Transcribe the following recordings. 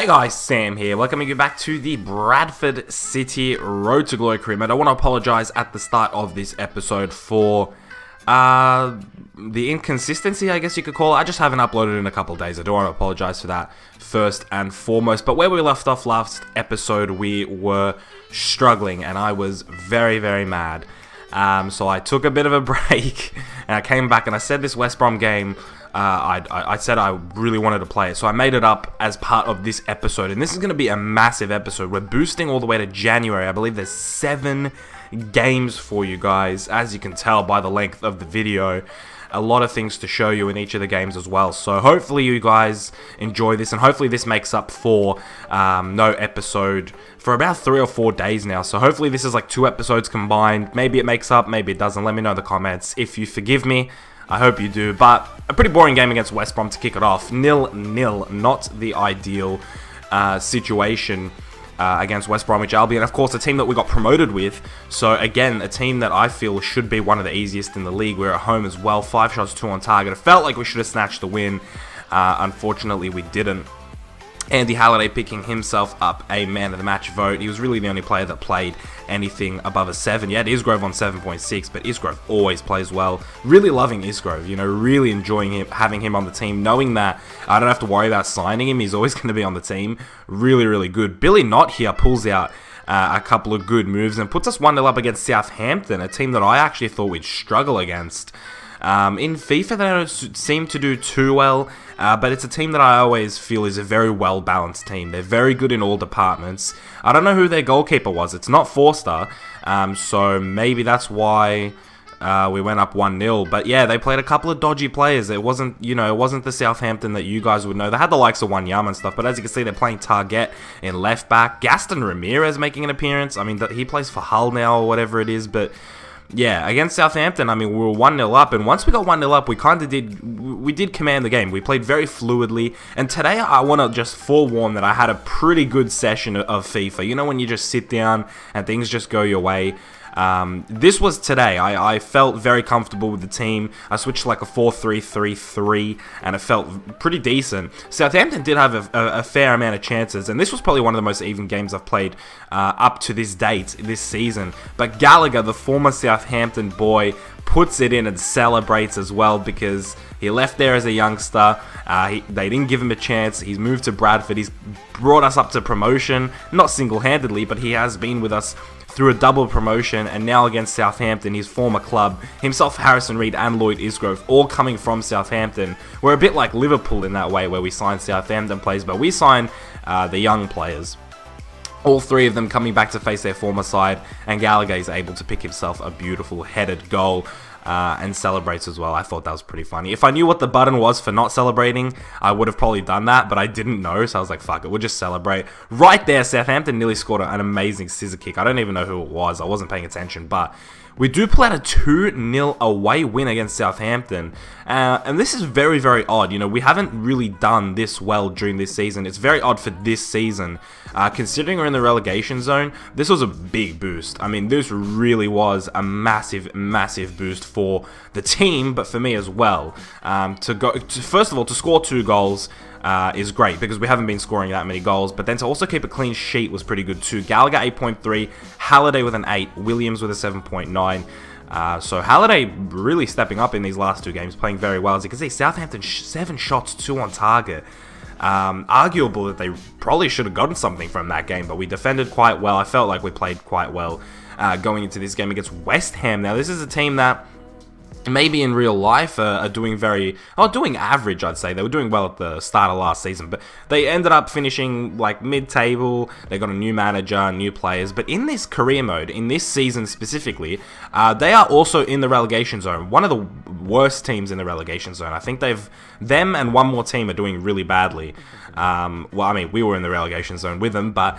Hey guys, Sam here, welcoming you back to the Bradford City Road to Glory career mode. I want to apologise at the start of this episode for the inconsistency, I guess you could call it. I just haven't uploaded in a couple of days. I do want to apologise for that first and foremost. But where we left off last episode, we were struggling and I was very, very mad. So I took a bit of a break and I came back and I said this West Brom game, I said I really wanted to play it, so I made it up as part of this episode, and this is going to be a massive episode. We're boosting all the way to January. I believe there's 7 games for you guys, as you can tell by the length of the video. A lot of things to show you in each of the games as well, so hopefully you guys enjoy this, and hopefully this makes up for no episode for about 3 or 4 days now. So hopefully this is like 2 episodes combined. Maybe it makes up, maybe it doesn't. Let me know in the comments if you forgive me. I hope you do. But a pretty boring game against West Brom to kick it off. 0-0, not the ideal situation against West Bromwich Albion. Of course, a team that we got promoted with. So again, a team that I feel should be one of the easiest in the league. We're at home as well. 5 shots, 2 on target. It felt like we should have snatched the win. Unfortunately, we didn't. Andy Halliday picking himself up a man of the match vote. He was really the only player that played anything above a 7. You had Isgrove on 7.6, but Isgrove always plays well. Really loving Isgrove, you know, really enjoying him, having him on the team, knowing that I don't have to worry about signing him. He's always going to be on the team. Really, really good. Billy Knott here pulls out a couple of good moves and puts us 1-0 up against Southampton, a team that I actually thought we'd struggle against. In FIFA, they don't seem to do too well, but it's a team that I always feel is a very well-balanced team. They're very good in all departments. I don't know who their goalkeeper was. It's not Forster, so maybe that's why we went up 1-0. But yeah, they played a couple of dodgy players. It wasn't, you know, it wasn't the Southampton that you guys would know. They had the likes of Wanyama and stuff, but as you can see, they're playing Target in left back. Gaston Ramirez making an appearance. I mean, he plays for Hull now or whatever it is, but yeah, against Southampton, I mean, we were 1-0 up, and once we got 1-0 up, we did command the game. We played very fluidly, and today I want to just forewarn that I had a pretty good session of FIFA. You know, when you just sit down and things just go your way. This was today. I felt very comfortable with the team. I switched to like a 4-3-3-3, and it felt pretty decent. Southampton did have a fair amount of chances, and this was probably one of the most even games I've played up to this date, this season. But Gallagher, the former Southampton boy, puts it in and celebrates as well because he left there as a youngster. They didn't give him a chance. He's moved to Bradford. He's brought us up to promotion, not single-handedly, but he has been with us through a double promotion, and now against Southampton, his former club, himself, Harrison Reed and Lloyd Isgrove, all coming from Southampton. We're a bit like Liverpool in that way, where we sign Southampton players, but we sign the young players. All 3 of them coming back to face their former side, and Gallagher is able to pick himself a beautiful headed goal. And celebrates as well. I thought that was pretty funny. If I knew what the button was for not celebrating, I would have probably done that, but I didn't know, so I was like, fuck it, we'll just celebrate. Right there, Southampton nearly scored an amazing scissor kick. I don't even know who it was. I wasn't paying attention, but we do pull out a 2-0 away win against Southampton, and this is very, very odd. You know, we haven't really done this well during this season. It's very odd for this season. Considering we're in the relegation zone, this was a big boost. I mean, this really was a massive, massive boost for the team, but for me as well. First of all, to score 2 goals is great because we haven't been scoring that many goals, but then to also keep a clean sheet was pretty good too. Gallagher 8.3, Halliday with an 8, Williams with a 7.9. So Halliday really stepping up in these last 2 games, playing very well. As you can see, Southampton 7 shots, 2 on target. Arguable that they probably should have gotten something from that game, but we defended quite well. I felt like we played quite well going into this game against West Ham. Now, this is a team that maybe in real life are doing doing average, I'd say. They were doing well at the start of last season, but they ended up finishing like mid-table. They got a new manager, new players, but in this career mode, in this season specifically, they are also in the relegation zone. One of the worst teams in the relegation zone. I think them and one more team are doing really badly. Well, I mean, we were in the relegation zone with them, but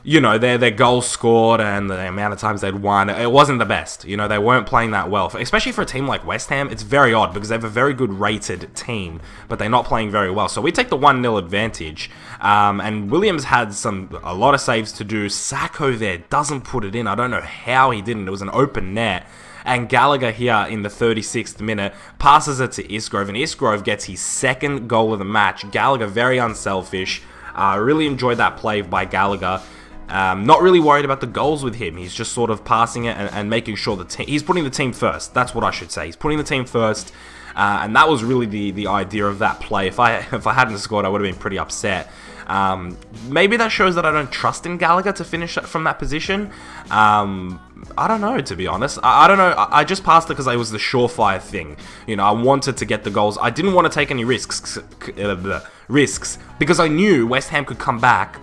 you know, their goals scored and the amount of times they'd won, it wasn't the best. You know, they weren't playing that well. Especially for a team like West Ham, it's very odd because they have a very good rated team, but they're not playing very well. So we take the 1-0 advantage. And Williams had a lot of saves to do. Sacco there doesn't put it in. I don't know how he didn't. It was an open net. And Gallagher here in the 36th minute passes it to Isgrove, and Isgrove gets his 2nd goal of the match. Gallagher very unselfish. Really enjoyed that play by Gallagher. Not really worried about the goals with him. He's just sort of passing it and making sure he's putting the team first. That's what I should say. He's putting the team first. And that was really the idea of that play. If I hadn't scored, I would have been pretty upset. Maybe that shows that I don't trust in Gallagher to finish from that position. I don't know, to be honest. I don't know. I just passed it because it was the surefire thing. You know, I wanted to get the goals. I didn't want to take any risks because I knew West Ham could come back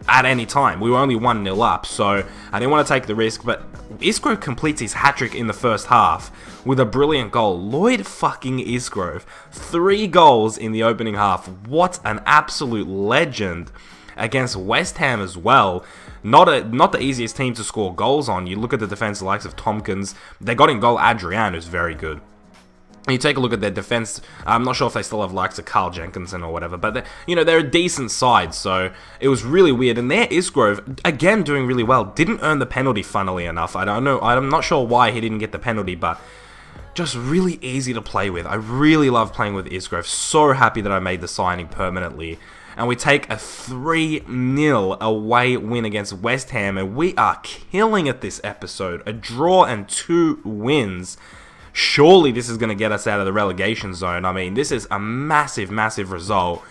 at any time. We were only 1-0 up, so I didn't want to take the risk. But Isgrove completes his hat-trick in the first half with a brilliant goal. Lloyd fucking Isgrove. 3 goals in the opening half. What an absolute legend against West Ham as well. Not the easiest team to score goals on. You look at the defense likes of Tompkins. They got in goal Adrian, who's very good. You take a look at their defense. I'm not sure if they still have likes of Carl Jenkinson or whatever, but they're a decent side, so it was really weird. And there Isgrove, again doing really well, didn't earn the penalty, funnily enough. I don't know. I'm not sure why he didn't get the penalty, but just really easy to play with. I really love playing with Isgrove. So happy that I made the signing permanently. And we take a 3-0 away win against West Ham, and we are killing it this episode. A draw and 2 wins. Surely this is going to get us out of the relegation zone. I mean, this is a massive, massive result.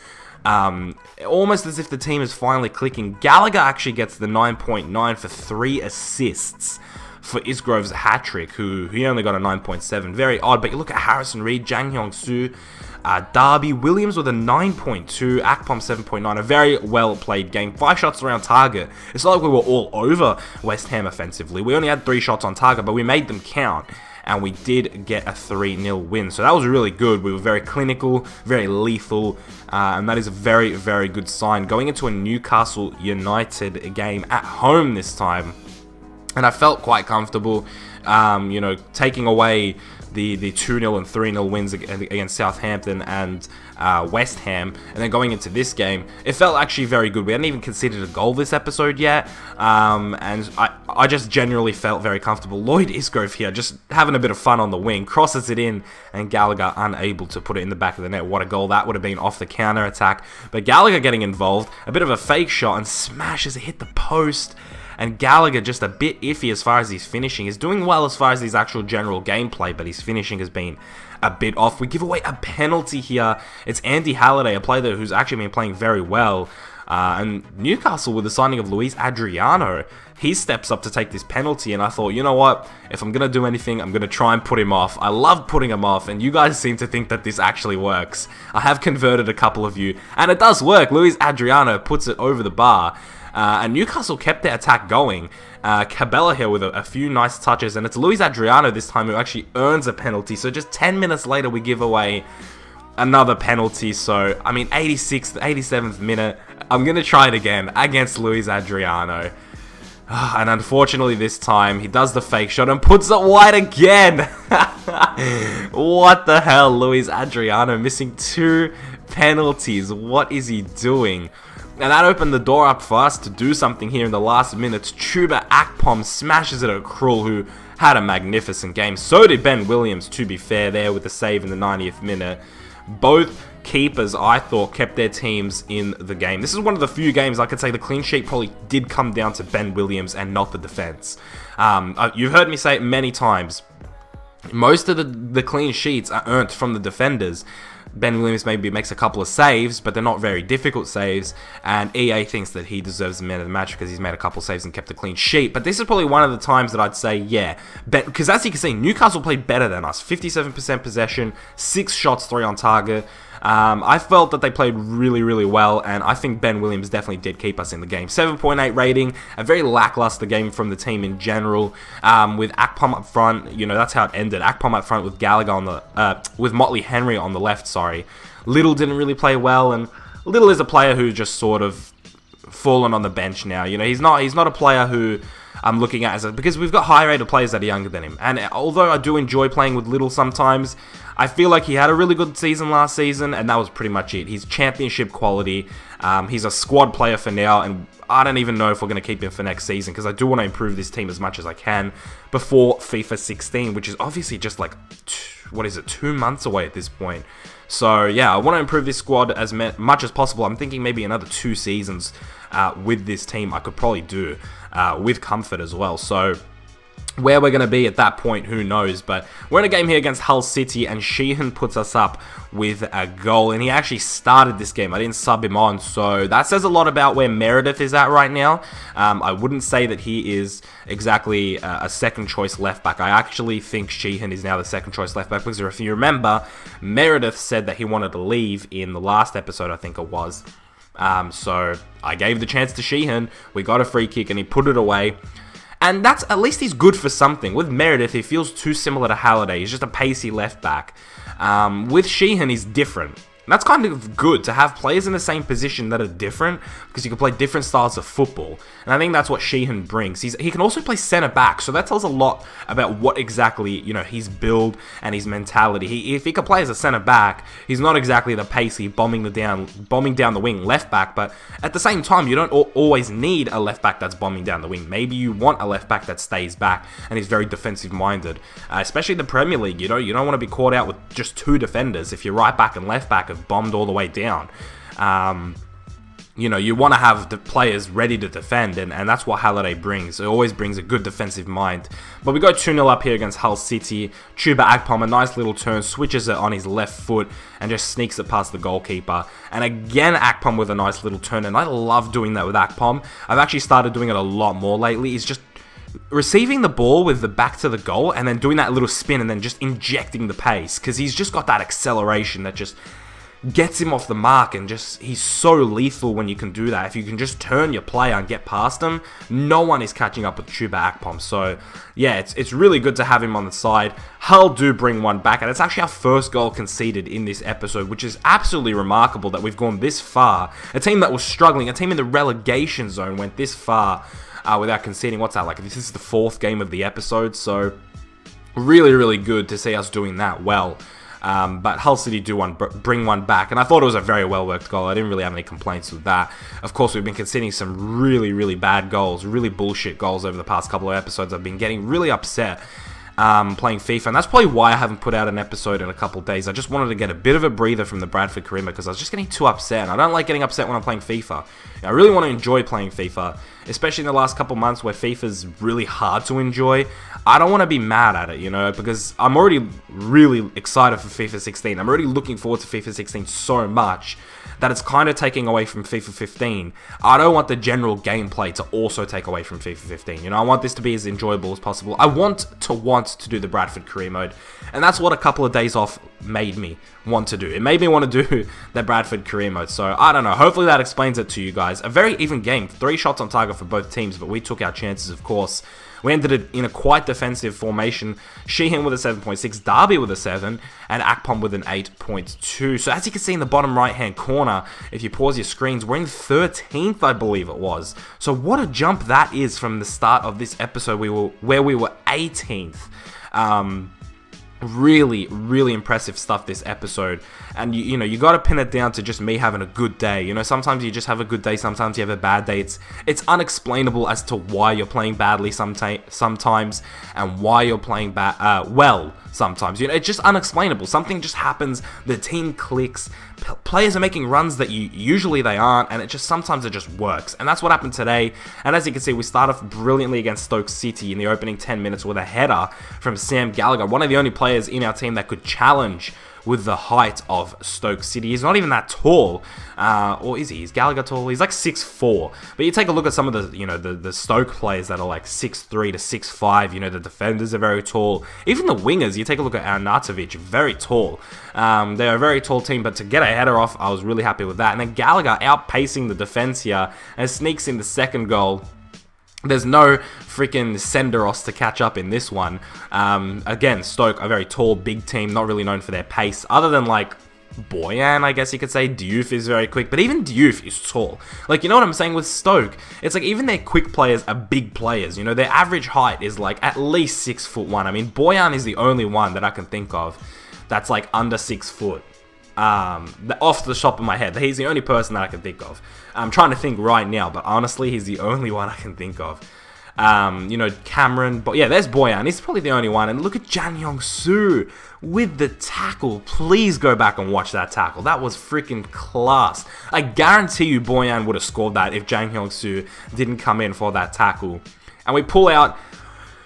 Almost as if the team is finally clicking. Gallagher actually gets the 9.9 for 3 assists for Isgrove's hat-trick, who he only got a 9.7. Very odd, but you look at Harrison Reed, Jang Hyung-soo, Darby Williams with a 9.2, Akpom 7.9, a very well played game. 5 shots around target. It's not like we were all over West Ham offensively. We only had 3 shots on target, but we made them count. And we did get a 3-0 win. So that was really good. We were very clinical, very lethal, and that is a very, very good sign. Going into a Newcastle United game at home this time, and I felt quite comfortable, taking away the 2-0 and 3-0 wins against Southampton and West Ham, and then going into this game, it felt actually very good. We hadn't even considered a goal this episode yet, and I just generally felt very comfortable. Lloyd Isgrove here, just having a bit of fun on the wing, crosses it in, and Gallagher unable to put it in the back of the net. What a goal that would have been off the counter attack, but Gallagher getting involved, a bit of a fake shot, and smashes it, hit the post. And Gallagher just a bit iffy as far as his finishing. He's doing well as far as his actual general gameplay, but his finishing has been a bit off. We give away a penalty here. It's Andy Halliday, a player who's actually been playing very well. And Newcastle, with the signing of Luis Adriano, he steps up to take this penalty. And I thought, you know what? If I'm going to do anything, I'm going to try and put him off. I love putting him off, and you guys seem to think that this actually works. I have converted a couple of you, and it does work. Luis Adriano puts it over the bar. And Newcastle kept their attack going. Cabela here with a few nice touches. And it's Luis Adriano this time who actually earns a penalty. So just 10 minutes later, we give away another penalty. So, I mean, 86th, 87th minute. I'm going to try it again against Luis Adriano. And unfortunately this time, he does the fake shot and puts it wide again. What the hell? Luis Adriano missing 2 penalties. What is he doing? And that opened the door up for us to do something here in the last minutes. Chuba Akpom smashes it at Krul, who had a magnificent game. So did Ben Williams, to be fair, there with the save in the 90th minute. Both keepers, I thought, kept their teams in the game. This is one of the few games I could say the clean sheet probably did come down to Ben Williams and not the defense. You've heard me say it many times. Most of the clean sheets are earned from the defenders. Ben Williams maybe makes a couple of saves, but they're not very difficult saves, and EA thinks that he deserves the man of the match because he's made a couple of saves and kept a clean sheet. But this is probably one of the times that I'd say, yeah, because as you can see, Newcastle played better than us. 57% possession, 6 shots, 3 on target. I felt that they played really, really well, and I think Ben Williams definitely did keep us in the game. 7.8 rating, a very lackluster game from the team in general. With Akpom up front, that's how it ended. Akpom up front with Gallagher on the, with Motley Henry on the left. Sorry, Little didn't really play well, and Little is a player who just sort of fallen on the bench now. He's not a player who I'm looking at because we've got high rated players that are younger than him. And although I do enjoy playing with Little sometimes, I feel like he had a really good season last season, and that was pretty much it. He's championship quality. He's a squad player for now, and I don't even know if we're going to keep him for next season, because I do want to improve this team as much as I can before FIFA 16, which is obviously just like, 2 months away at this point. So yeah, I want to improve this squad as much as possible. I'm thinking maybe another 2 seasons with this team I could probably do with comfort as well. So where we're going to be at that point, who knows? But we're in a game here against Hull City, and Sheehan puts us up with a goal. And he actually started this game. I didn't sub him on, so that says a lot about where Meredith is at right now. I wouldn't say that he is exactly a second choice left back. I actually think Sheehan is now the second choice left back, because if you remember, Meredith said that he wanted to leave in the last episode, I think it was. So I gave the chance to Sheehan. We got a free kick, and he put it away. And that's, at least he's good for something. With Meredith, he feels too similar to Halliday. He's just a pacey left back. With Sheehan, he's different. And that's kind of good to have players in the same position that are different, because you can play different styles of football. And I think that's what Sheehan brings. He can also play centre back, so that tells a lot about what exactly, his build and his mentality. If he can play as a centre back, he's not exactly the pacey bombing down the wing left back, but at the same time, you don't always need a left back that's bombing down the wing. Maybe you want a left back that stays back and is very defensive minded, especially in the Premier League. You don't want to be caught out with just 2 defenders if your right back and left back have bombed all the way down. You want to have the players ready to defend, and that's what Halliday brings. It always brings a good defensive mind. But we go 2-0 up here against Hull City. Chuba Akpom, a nice little turn, switches it on his left foot and just sneaks it past the goalkeeper. And again, Akpom with a nice little turn, and I love doing that with Akpom. I've actually started doing it a lot more lately. He's just receiving the ball with the back to the goal and then doing that little spin and then just injecting the pace, because he's just got that acceleration that just gets him off the mark, and he's so lethal when you can do that. If you can just turn your player and get past him, no one is catching up with Chuba Akpom. So yeah, it's really good to have him on the side. Hull do bring one back, and it's actually our first goal conceded in this episode, which is absolutely remarkable that we've gone this far. A team that was struggling, a team in the relegation zone, went this far without conceding. What's that, like, this is the 4th game of the episode, so really, really good to see us doing that well. But Hull City do bring one back, and I thought it was a very well-worked goal. I didn't really have any complaints with that. Of course, we've been conceding some really, really bad goals, really bullshit goals over the past couple of episodes. I've been getting really upset playing FIFA, and that's probably why I haven't put out an episode in a couple of days. I just wanted to get a bit of a breather from the Bradford career, because I was just getting too upset, and I don't like getting upset when I'm playing FIFA. I really want to enjoy playing FIFA, especially in the last couple months where FIFA's really hard to enjoy. I don't want to be mad at it, because I'm already really excited for FIFA 16. I'm already looking forward to FIFA 16 so much that it's kind of taking away from FIFA 15. I don't want the general gameplay to also take away from FIFA 15. I want this to be as enjoyable as possible. I want to do the Bradford career mode, and that's what a couple of days off made me want to do. It made me want to do the Bradford career mode. So I don't know. Hopefully that explains it to you guys. A very even game. 3 shots on target for both teams, but we took our chances, of course. We ended it in a quite defensive formation. Sheehan with a 7.6, Darby with a 7, and Akpom with an 8.2. So as you can see in the bottom right-hand corner, if you pause your screens, we're in 13th, I believe it was. So what a jump that is from the start of this episode where we were 18th. Really, really impressive stuff this episode. And you got to pin it down to just me having a good day. Sometimes you just have a good day, sometimes you have a bad day. It's unexplainable as to why you're playing badly sometimes and why you're playing well sometimes. It's just unexplainable. Something just happens, the team clicks, players are making runs that usually they aren't, and sometimes it just works. And that's what happened today. And as you can see, we start off brilliantly against Stoke City in the opening 10 minutes with a header from Sam Gallagher, one of the only players in our team that could challenge with the height of Stoke City. He's not even that tall, or is he? Is Gallagher tall? He's like 6'4". But you take a look at some of the the Stoke players that are like 6'3" to 6'5". The defenders are very tall. Even the wingers, you take a look at Arnautovic, very tall. They're a very tall team, but to get a header off, I was really happy with that. And then Gallagher outpacing the defense here and sneaks in the second goal. There's no freaking Senderos to catch up in this one. Again, Stoke, a very tall, big team, not really known for their pace, other than like Boyan, I guess you could say. Diouf is very quick, but even Diouf is tall. Like, you know what I'm saying with Stoke? It's like even their quick players are big players. You know, their average height is like at least 6'1". I mean, Boyan is the only one that I can think of that's like under 6 foot. Off the top of my head, he's the only person that I can think of. I'm trying to think right now, but honestly, he's the only one I can think of. You know, Cameron, but yeah, there's Boyan. He's probably the only one. And look at Jang Hyung-soo with the tackle. Please go back and watch that tackle. That was freaking class. I guarantee you Boyan would have scored that if Jang Hyung-soo didn't come in for that tackle. And we pull out,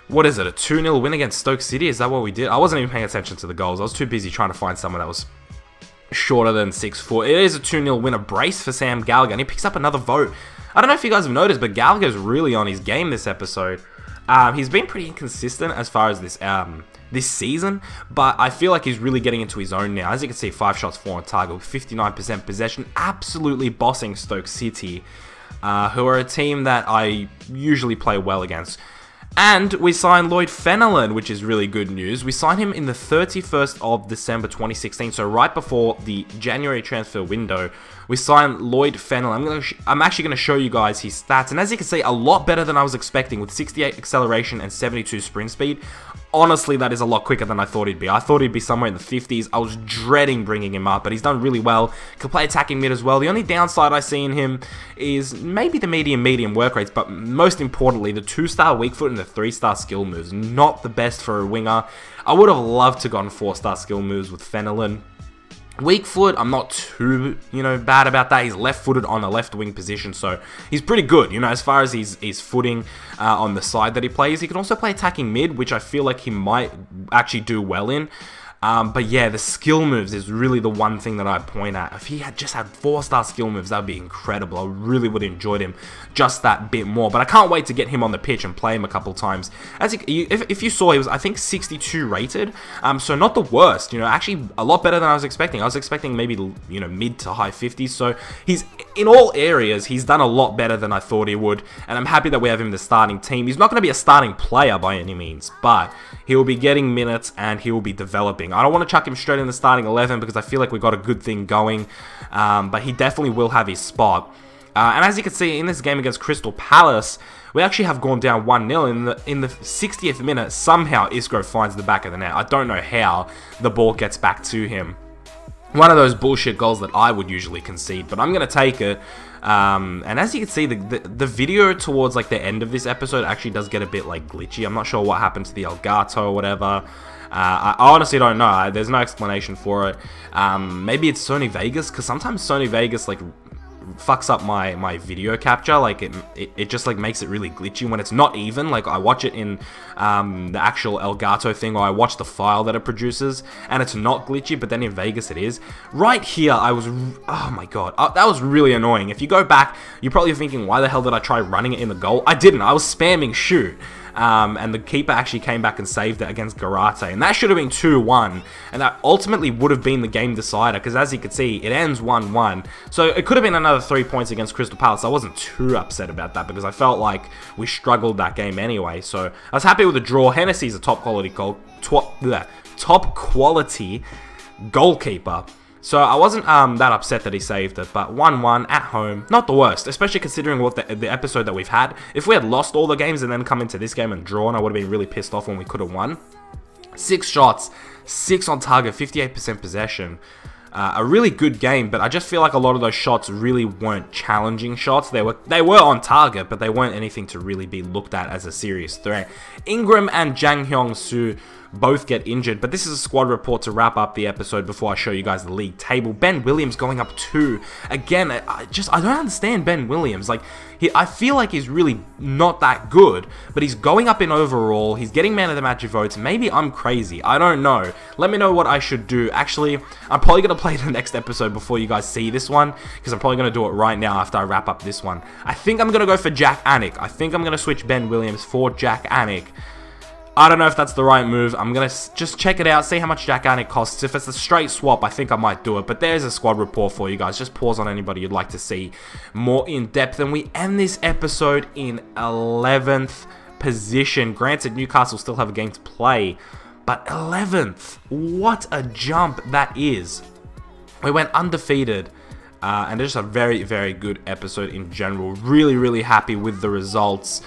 what is it, a 2-0 win against Stoke City? Is that what we did? I wasn't even paying attention to the goals. I was too busy trying to find someone that was shorter than 6 foot. It is a 2-0 win, a brace for Sam Gallagher, and he picks up another vote. I don't know if you guys have noticed, but Gallagher's really on his game this episode. He's been pretty inconsistent as far as this season, but I feel like he's really getting into his own now. As you can see, 5 shots, 4 on target with 59% possession, absolutely bossing Stoke City, who are a team that I usually play well against. And we signed Lloyd Fenelon, which is really good news. We signed him in the 31st of December 2016, so right before the January transfer window. We signed Lloyd Fenelon. I'm actually going to show you guys his stats, and as you can see, a lot better than I was expecting with 68 acceleration and 72 sprint speed. Honestly, that is a lot quicker than I thought he'd be. I thought he'd be somewhere in the 50s. I was dreading bringing him up, but he's done really well. Can play attacking mid as well. The only downside I see in him is maybe the medium work rates, but most importantly, the 2-star weak foot and the 3-star skill moves. Not the best for a winger. I would have loved to gone 4-star skill moves with Fenelon. Weak foot, I'm not too, bad about that. He's left-footed on a left wing position, so he's pretty good, as far as his footing on the side that he plays. He can also play attacking mid, which I feel like he might actually do well in. But yeah, the skill moves is really the one thing that I point at. If he had just had 4-star skill moves, that would be incredible. I really would have enjoyed him just that bit more. But I can't wait to get him on the pitch and play him a couple times. As if you saw, he was, I think, 62 rated. So not the worst. Actually a lot better than I was expecting. I was expecting maybe, mid to high 50s. So he's, in all areas, he's done a lot better than I thought he would. And I'm happy that we have him in the starting team. He's not going to be a starting player by any means, but he will be getting minutes and he will be developing. I don't want to chuck him straight in the starting 11 because I feel like we've got a good thing going, but he definitely will have his spot. And as you can see in this game against Crystal Palace, we actually have gone down 1-0 in the 60th minute. Somehow Isco finds the back of the net. I don't know how the ball gets back to him. One of those bullshit goals that I would usually concede, but I'm going to take it. And as you can see, the video towards like the end of this episode actually does get a bit like glitchy. I'm not sure what happened to the Elgato or whatever. I honestly don't know. There's no explanation for it. Maybe it's Sony Vegas, because sometimes Sony Vegas like fucks up my video capture. Like it just like makes it really glitchy when it's not even. Like I watch it in the actual Elgato thing, or I watch the file that it produces and it's not glitchy, but then in Vegas it is. Right here I was, oh my god, that was really annoying. If you go back, you're probably thinking, why the hell did I try running it in the goal? I didn't. I was spamming shoot. And the keeper actually came back and saved it against Garate. And that should have been 2-1. And that ultimately would have been the game decider. Because as you can see, it ends 1-1. So it could have been another 3 points against Crystal Palace. I wasn't too upset about that because I felt like we struggled that game anyway. So I was happy with the draw. Hennessy's a top quality goalkeeper. So I wasn't that upset that he saved it, but 1-1 at home, not the worst, especially considering what the episode that we've had. If we had lost all the games and then come into this game and drawn, I would have been really pissed off when we could have won. 6 shots, 6 on target, 58% possession. A really good game, but I just feel like a lot of those shots really weren't challenging shots. They were on target, but they weren't anything to really be looked at as a serious threat. Ingram and Jang Hyung-soo both get injured, but this is a squad report to wrap up the episode before I show you guys the league table. Ben Williams going up 2. Again, I don't understand Ben Williams. Like, I feel like he's really not that good, but he's going up in overall. He's getting man of the match votes. Maybe I'm crazy. I don't know. Let me know what I should do. Actually, I'm probably going to play the next episode before you guys see this one, because I'm probably going to do it right now after I wrap up this one. I think I'm going to go for Jack Anik. I think I'm going to switch Ben Williams for Jack Anik. I don't know if that's the right move. I'm going to just check it out, see how much Jack Anik costs. If it's a straight swap, I think I might do it. But there's a squad report for you guys. Just pause on anybody you'd like to see more in depth. And we end this episode in 11th position. Granted, Newcastle still have a game to play, but 11th. What a jump that is. We went undefeated. And just a very, very good episode in general. Really, really happy with the results.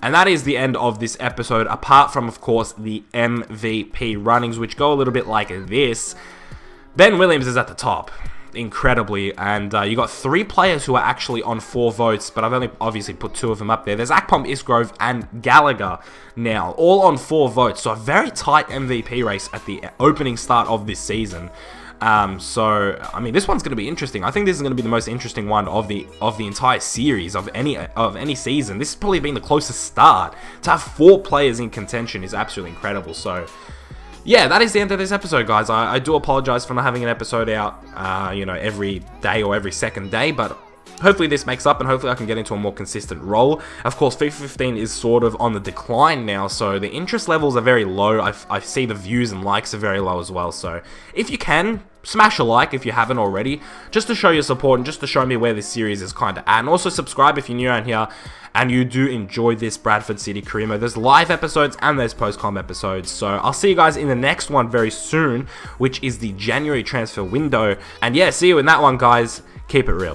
And that is the end of this episode, apart from, of course, the MVP runnings, which go a little bit like this. Ben Williams is at the top, incredibly, and you got 3 players who are actually on 4 votes, but I've only obviously put 2 of them up there. There's Akpom, Isgrove, and Gallagher now, all on 4 votes, so a very tight MVP race at the opening start of this season. So I mean, this one's going to be interesting. I think this is going to be the most interesting one of the entire series of any season. This has probably been the closest start. To have 4 players in contention is absolutely incredible. So yeah, that is the end of this episode, guys. I do apologize for not having an episode out, you know, every day or every second day, but hopefully this makes up, and hopefully I can get into a more consistent role. Of course, FIFA 15 is sort of on the decline now, so the interest levels are very low. I see the views and likes are very low as well, so if you can, smash a like if you haven't already, just to show your support and just to show me where this series is kind of at. And also subscribe if you're new around here and you do enjoy this Bradford City career mode. There's live episodes and there's post-com episodes. So I'll see you guys in the next one very soon, which is the January transfer window. And yeah, see you in that one, guys. Keep it real.